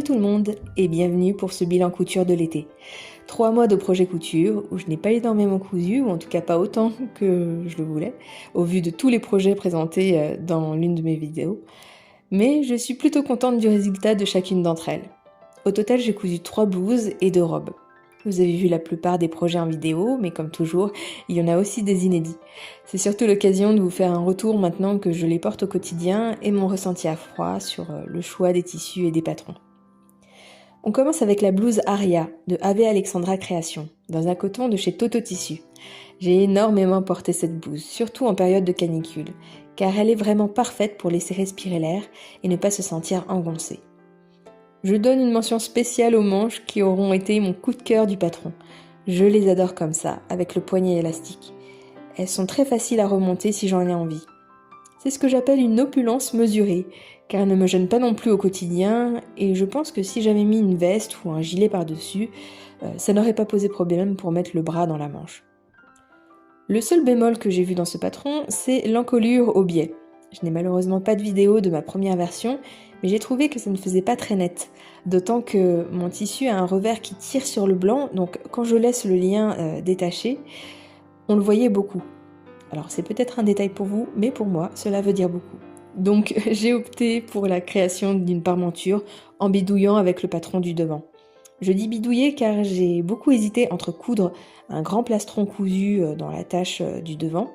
tout le monde et bienvenue pour ce bilan couture de l'été. 3 mois de projet couture où je n'ai pas énormément cousu, ou en tout cas pas autant que je le voulais, au vu de tous les projets présentés dans l'une de mes vidéos. Mais je suis plutôt contente du résultat de chacune d'entre elles. Au total, j'ai cousu 3 blouses et 2 robes. Vous avez vu la plupart des projets en vidéo, mais comme toujours, il y en a aussi des inédits. C'est surtout l'occasion de vous faire un retour maintenant que je les porte au quotidien et mon ressenti à froid sur le choix des tissus et des patrons. On commence avec la blouse Aria de Ave Alexandra Création, dans un coton de chez Toto Tissu. J'ai énormément porté cette blouse, surtout en période de canicule, car elle est vraiment parfaite pour laisser respirer l'air et ne pas se sentir engoncée. Je donne une mention spéciale aux manches qui auront été mon coup de cœur du patron. Je les adore comme ça, avec le poignet élastique. Elles sont très faciles à remonter si j'en ai envie. C'est ce que j'appelle une opulence mesurée, car elles ne me gênent pas non plus au quotidien, et je pense que si j'avais mis une veste ou un gilet par-dessus, ça n'aurait pas posé problème pour mettre le bras dans la manche. Le seul bémol que j'ai vu dans ce patron, c'est l'encolure au biais. Je n'ai malheureusement pas de vidéo de ma première version, mais j'ai trouvé que ça ne faisait pas très net, d'autant que mon tissu a un revers qui tire sur le blanc, donc quand je laisse le lien détaché, on le voyait beaucoup. Alors c'est peut-être un détail pour vous, mais pour moi, cela veut dire beaucoup. Donc j'ai opté pour la création d'une parmenture en bidouillant avec le patron du devant. Je dis bidouiller car j'ai beaucoup hésité entre coudre un grand plastron cousu dans la tache du devant,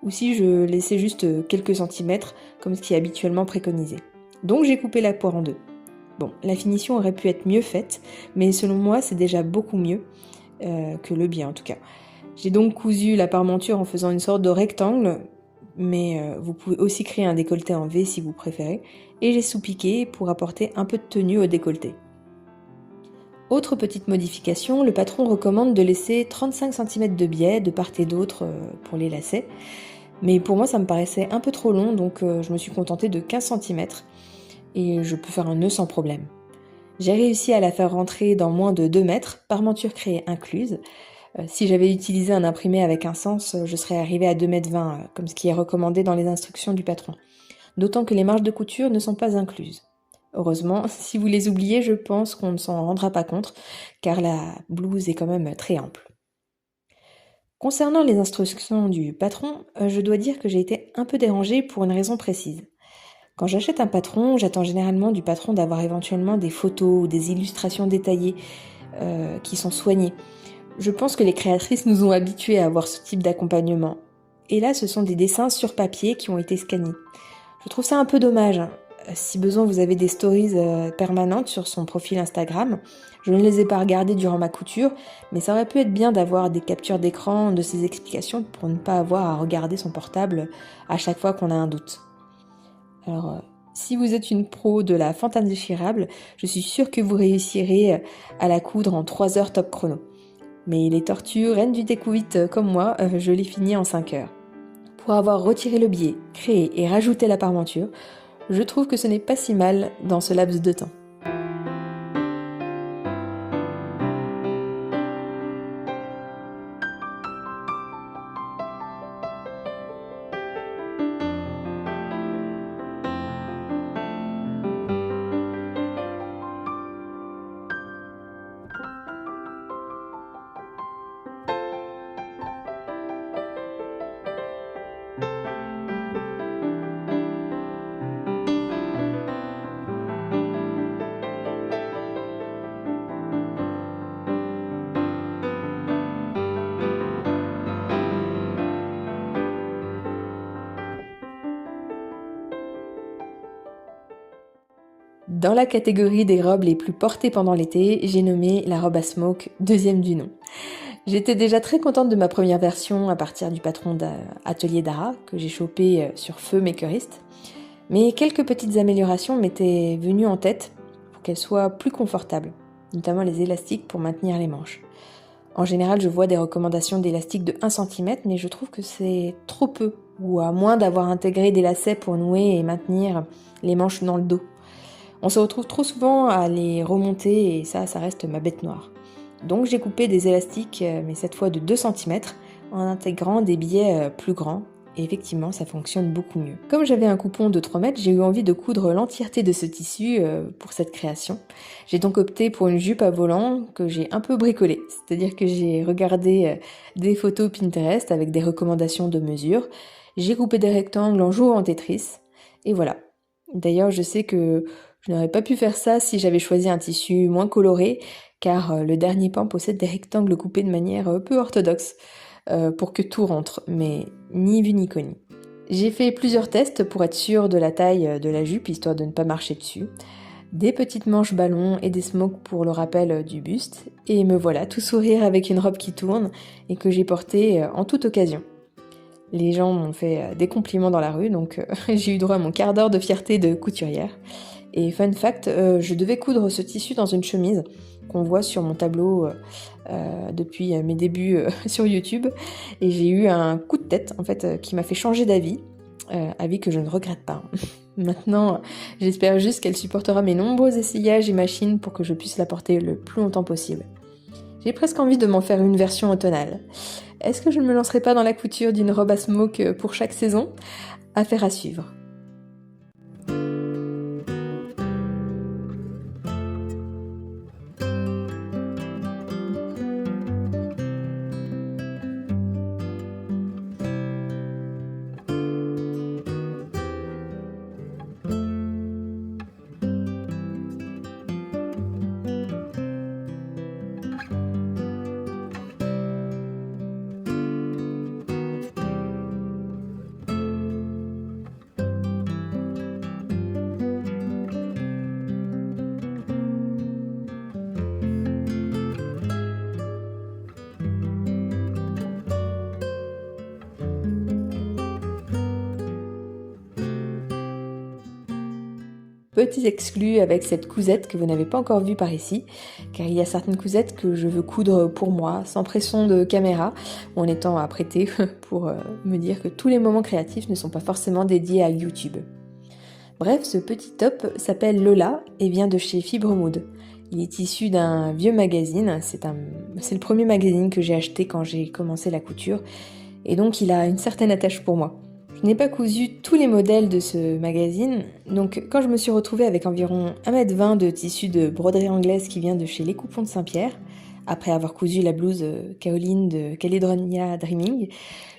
ou si je laissais juste quelques centimètres, comme ce qui est habituellement préconisé. Donc j'ai coupé la poire en deux. Bon, la finition aurait pu être mieux faite, mais selon moi c'est déjà beaucoup mieux que le bien en tout cas. J'ai donc cousu la parmenture en faisant une sorte de rectangle, mais vous pouvez aussi créer un décolleté en V si vous préférez, et j'ai sous-piqué pour apporter un peu de tenue au décolleté. Autre petite modification, le patron recommande de laisser 35 cm de biais de part et d'autre pour les lacets, mais pour moi ça me paraissait un peu trop long, donc je me suis contentée de 15 cm, et je peux faire un nœud sans problème. J'ai réussi à la faire rentrer dans moins de 2 mètres, parmenture créée incluse. Si j'avais utilisé un imprimé avec un sens, je serais arrivée à 2,20 m, comme ce qui est recommandé dans les instructions du patron. D'autant que les marges de couture ne sont pas incluses. Heureusement, si vous les oubliez, je pense qu'on ne s'en rendra pas compte, car la blouse est quand même très ample. Concernant les instructions du patron, je dois dire que j'ai été un peu dérangée pour une raison précise. Quand j'achète un patron, j'attends généralement du patron d'avoir éventuellement des photos ou des illustrations détaillées qui sont soignées. Je pense que les créatrices nous ont habitués à avoir ce type d'accompagnement. Et là, ce sont des dessins sur papier qui ont été scannés. Je trouve ça un peu dommage. Si besoin, vous avez des stories permanentes sur son profil Instagram. Je ne les ai pas regardées durant ma couture, mais ça aurait pu être bien d'avoir des captures d'écran de ses explications pour ne pas avoir à regarder son portable à chaque fois qu'on a un doute. Alors, si vous êtes une pro de la fente indéchirable, je suis sûre que vous réussirez à la coudre en 3 heures top chrono. Mais les tortues, reines du découvite comme moi, je les finis en 5 heures. Pour avoir retiré le biais, créé et rajouté la parmenture, je trouve que ce n'est pas si mal dans ce laps de temps. Dans la catégorie des robes les plus portées pendant l'été, j'ai nommé la robe à smoke, deuxième du nom. J'étais déjà très contente de ma première version à partir du patron d'Atelier Dara, que j'ai chopé sur feu makeriste. Mais quelques petites améliorations m'étaient venues en tête pour qu'elle soit plus confortable, notamment les élastiques pour maintenir les manches. En général, je vois des recommandations d'élastiques de 1 cm, mais je trouve que c'est trop peu, ou à moins d'avoir intégré des lacets pour nouer et maintenir les manches dans le dos. On se retrouve trop souvent à les remonter et ça reste ma bête noire. Donc j'ai coupé des élastiques, mais cette fois de 2 cm, en intégrant des biais plus grands et effectivement ça fonctionne beaucoup mieux. Comme j'avais un coupon de 3 mètres, j'ai eu envie de coudre l'entièreté de ce tissu pour cette création. J'ai donc opté pour une jupe à volant que j'ai un peu bricolée, c'est-à-dire que j'ai regardé des photos Pinterest avec des recommandations de mesures, j'ai coupé des rectangles en jouant en Tetris, et voilà. D'ailleurs je sais que je n'aurais pas pu faire ça si j'avais choisi un tissu moins coloré, car le dernier pan possède des rectangles coupés de manière peu orthodoxe pour que tout rentre, mais ni vu ni connu. J'ai fait plusieurs tests pour être sûre de la taille de la jupe, histoire de ne pas marcher dessus. Des petites manches ballons et des smokes pour le rappel du buste, et me voilà tout sourire avec une robe qui tourne et que j'ai portée en toute occasion. Les gens m'ont fait des compliments dans la rue, donc j'ai eu droit à mon quart d'heure de fierté de couturière. Et fun fact, je devais coudre ce tissu dans une chemise qu'on voit sur mon tableau depuis mes débuts sur YouTube. Et j'ai eu un coup de tête, en fait, qui m'a fait changer d'avis, avis que je ne regrette pas. Maintenant, j'espère juste qu'elle supportera mes nombreux essayages et machines pour que je puisse la porter le plus longtemps possible. J'ai presque envie de m'en faire une version automnale. Est-ce que je ne me lancerai pas dans la couture d'une robe à smoke pour chaque saison ? Affaire à suivre. Petit exclu avec cette cousette que vous n'avez pas encore vue par ici, car il y a certaines cousettes que je veux coudre pour moi, sans pression de caméra, ou en étant apprêtée pour me dire que tous les moments créatifs ne sont pas forcément dédiés à YouTube. Bref, ce petit top s'appelle Lola et vient de chez Fibremood. Il est issu d'un vieux magazine, c'est le premier magazine que j'ai acheté quand j'ai commencé la couture, et donc il a une certaine attache pour moi. Je n'ai pas cousu tous les modèles de ce magazine, donc quand je me suis retrouvée avec environ 1,20 m de tissu de broderie anglaise qui vient de chez Les Coupons de Saint-Pierre, après avoir cousu la blouse Kaoline de Caledonia Dreaming,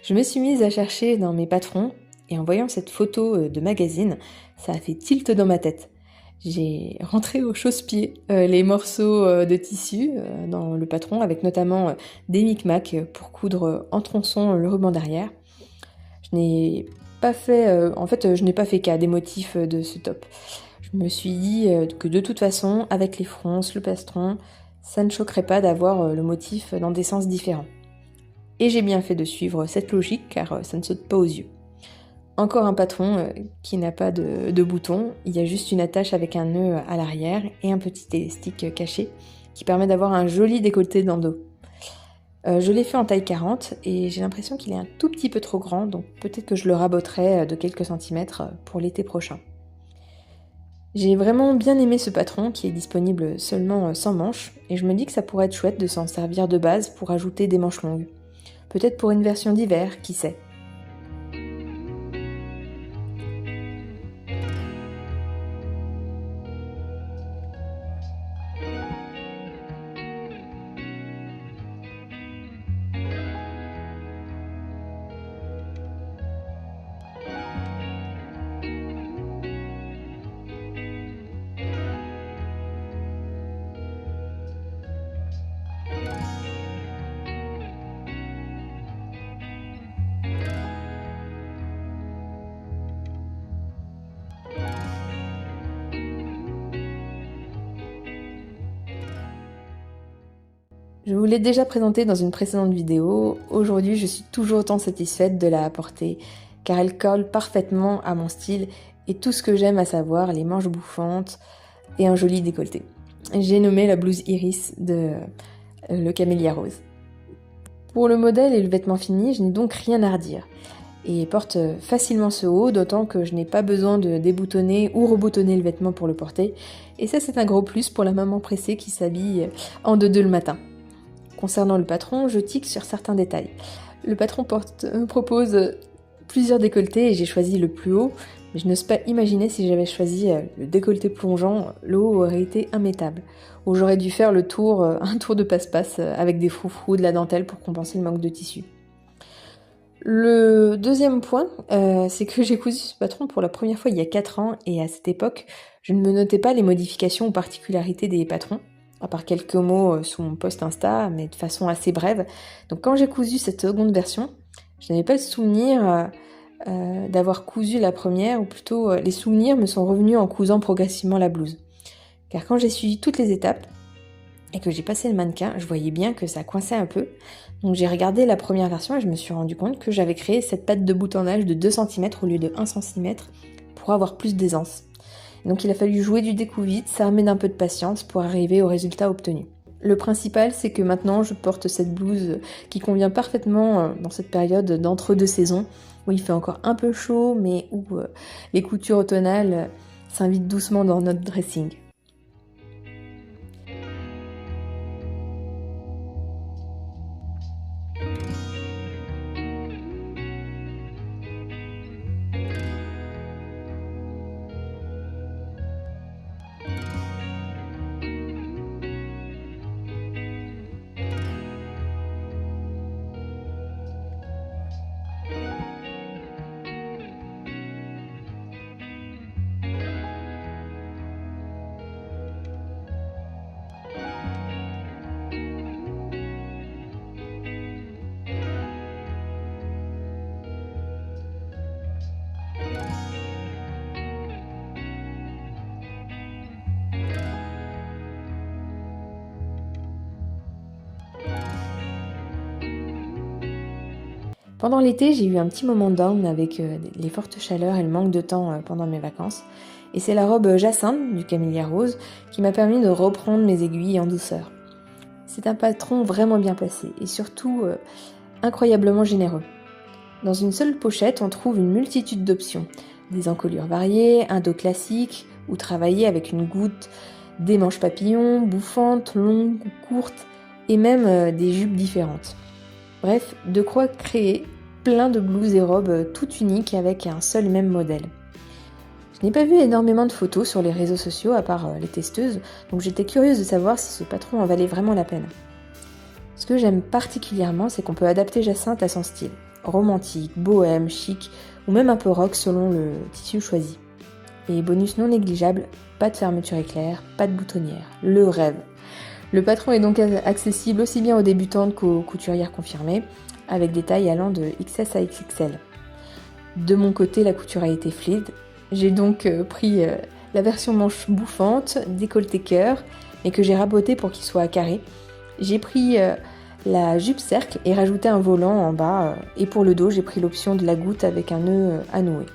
je me suis mise à chercher dans mes patrons, et en voyant cette photo de magazine, ça a fait tilt dans ma tête. J'ai rentré au chausse-pied les morceaux de tissu dans le patron, avec notamment des micmacs pour coudre en tronçon le ruban derrière. Je n'ai pas fait cas des motifs de ce top. Je me suis dit que de toute façon, avec les fronces, le plastron, ça ne choquerait pas d'avoir le motif dans des sens différents. Et j'ai bien fait de suivre cette logique car ça ne saute pas aux yeux. Encore un patron qui n'a pas de bouton, il y a juste une attache avec un nœud à l'arrière et un petit élastique caché qui permet d'avoir un joli décolleté dans le dos. Je l'ai fait en taille 40 et j'ai l'impression qu'il est un tout petit peu trop grand, donc peut-être que je le raboterai de quelques centimètres pour l'été prochain. J'ai vraiment bien aimé ce patron qui est disponible seulement sans manches et je me dis que ça pourrait être chouette de s'en servir de base pour ajouter des manches longues. Peut-être pour une version d'hiver, qui sait. Je vous l'ai déjà présenté dans une précédente vidéo, aujourd'hui je suis toujours autant satisfaite de la porter, car elle colle parfaitement à mon style et tout ce que j'aime, à savoir les manches bouffantes et un joli décolleté. J'ai nommé la blouse Iris de le Camélia Rose. Pour le modèle et le vêtement fini, je n'ai donc rien à redire, et porte facilement ce haut, d'autant que je n'ai pas besoin de déboutonner ou reboutonner le vêtement pour le porter, et ça c'est un gros plus pour la maman pressée qui s'habille en 2-2 le matin. Concernant le patron, je tique sur certains détails. Le patron propose plusieurs décolletés et j'ai choisi le plus haut, mais je n'ose pas imaginer si j'avais choisi le décolleté plongeant, le haut aurait été immétable. Ou j'aurais dû faire un tour de passe-passe avec des froufrous, de la dentelle pour compenser le manque de tissu. Le deuxième point, c'est que j'ai cousu ce patron pour la première fois il y a 4 ans et à cette époque, je ne me notais pas les modifications ou particularités des patrons, à part quelques mots sous mon post Insta, mais de façon assez brève. Donc quand j'ai cousu cette seconde version, je n'avais pas le souvenir d'avoir cousu la première, ou plutôt les souvenirs me sont revenus en cousant progressivement la blouse. Car quand j'ai suivi toutes les étapes et que j'ai passé le mannequin, je voyais bien que ça coinçait un peu. Donc j'ai regardé la première version et je me suis rendu compte que j'avais créé cette patte de boutonnage de 2 cm au lieu de 1 cm pour avoir plus d'aisance. Donc il a fallu jouer du découvite, s'armer d'un peu de patience pour arriver au résultat obtenu. Le principal, c'est que maintenant je porte cette blouse qui convient parfaitement dans cette période d'entre-deux saisons, où il fait encore un peu chaud, mais où les coutures automnales s'invitent doucement dans notre dressing. Pendant l'été, j'ai eu un petit moment down avec les fortes chaleurs et le manque de temps pendant mes vacances. Et c'est la robe Jacinthe du Camélia Rose qui m'a permis de reprendre mes aiguilles en douceur. C'est un patron vraiment bien placé et surtout incroyablement généreux. Dans une seule pochette, on trouve une multitude d'options. Des encolures variées, un dos classique ou travaillé avec une goutte, des manches papillons, bouffantes, longues ou courtes et même des jupes différentes. Bref, de quoi créer plein de blouses et robes toutes uniques avec un seul et même modèle. Je n'ai pas vu énormément de photos sur les réseaux sociaux à part les testeuses, donc j'étais curieuse de savoir si ce patron en valait vraiment la peine. Ce que j'aime particulièrement, c'est qu'on peut adapter Jacinthe à son style. Romantique, bohème, chic ou même un peu rock selon le tissu choisi. Et bonus non négligeable, pas de fermeture éclair, pas de boutonnière. Le rêve. Le patron est donc accessible aussi bien aux débutantes qu'aux couturières confirmées, avec des tailles allant de XS à XXL. De mon côté, la couture a été fluide. J'ai donc pris la version manche bouffante, décolleté cœur, mais que j'ai rabotée pour qu'il soit carré. J'ai pris la jupe cercle et rajouté un volant en bas, et pour le dos, j'ai pris l'option de la goutte avec un nœud à nouer.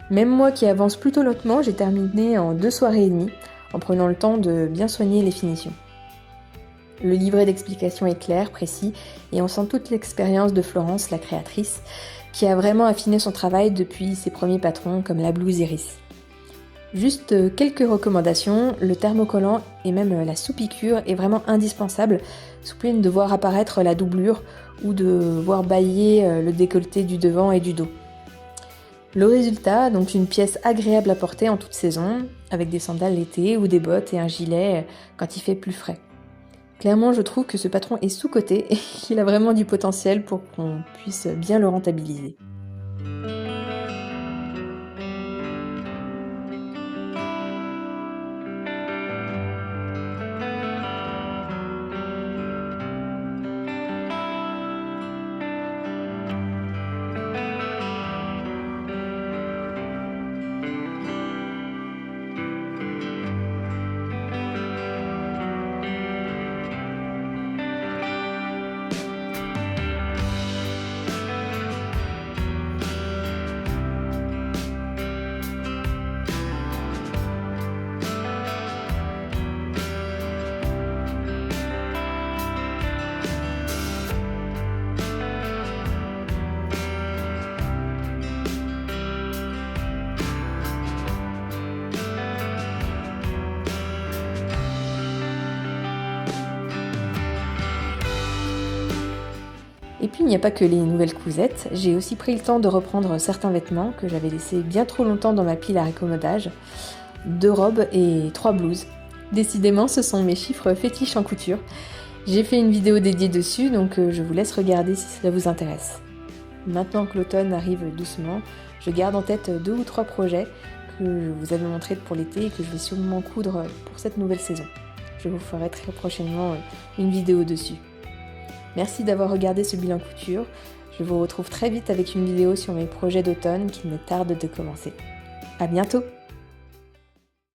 Même moi qui avance plutôt lentement, j'ai terminé en 2 soirées et demie, en prenant le temps de bien soigner les finitions. Le livret d'explication est clair, précis, et on sent toute l'expérience de Florence, la créatrice, qui a vraiment affiné son travail depuis ses premiers patrons comme la blouse Iris. Juste quelques recommandations, le thermocollant et même la sous-piqûre est vraiment indispensable, sous peine de voir apparaître la doublure ou de voir bâiller le décolleté du devant et du dos. Le résultat, donc une pièce agréable à porter en toute saison, avec des sandales l'été ou des bottes et un gilet quand il fait plus frais. Clairement, je trouve que ce patron est sous-coté et qu'il a vraiment du potentiel pour qu'on puisse bien le rentabiliser. Et puis il n'y a pas que les nouvelles cousettes, j'ai aussi pris le temps de reprendre certains vêtements que j'avais laissés bien trop longtemps dans ma pile à raccommodage, 2 robes et 3 blouses. Décidément, ce sont mes chiffres fétiches en couture. J'ai fait une vidéo dédiée dessus, donc je vous laisse regarder si cela vous intéresse. Maintenant que l'automne arrive doucement, je garde en tête 2 ou 3 projets que je vous avais montrés pour l'été et que je vais sûrement coudre pour cette nouvelle saison. Je vous ferai très prochainement une vidéo dessus. Merci d'avoir regardé ce bilan couture. Je vous retrouve très vite avec une vidéo sur mes projets d'automne qui me tarde de commencer. À bientôt!